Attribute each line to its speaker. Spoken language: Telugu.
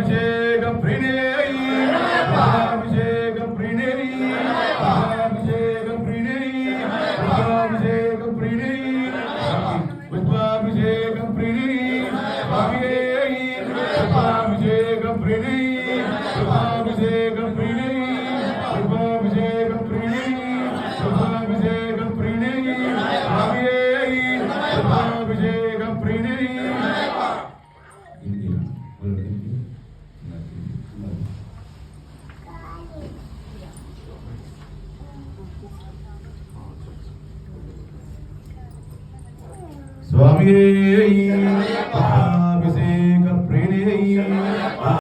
Speaker 1: కృపాభిషేకం ప్రిణేయి కృపాభిషేకం ప్రిణేయి కృపాభిషేకం ప్రిణేయి కృపాభిషేకం ప్రిణేయి పుష్పాభిషేకం ప్రిణేయి కృపాభిషేకం ప్రిణేయి కృపాభిషేకం ప్రిణేయి కృపాభిషేకం ప్రిణేయి కృపాభిషేకం ప్రిణేయి కృపాభిషేకం ప్రిణేయి. స్వామి అభిషేక ప్రిణేయి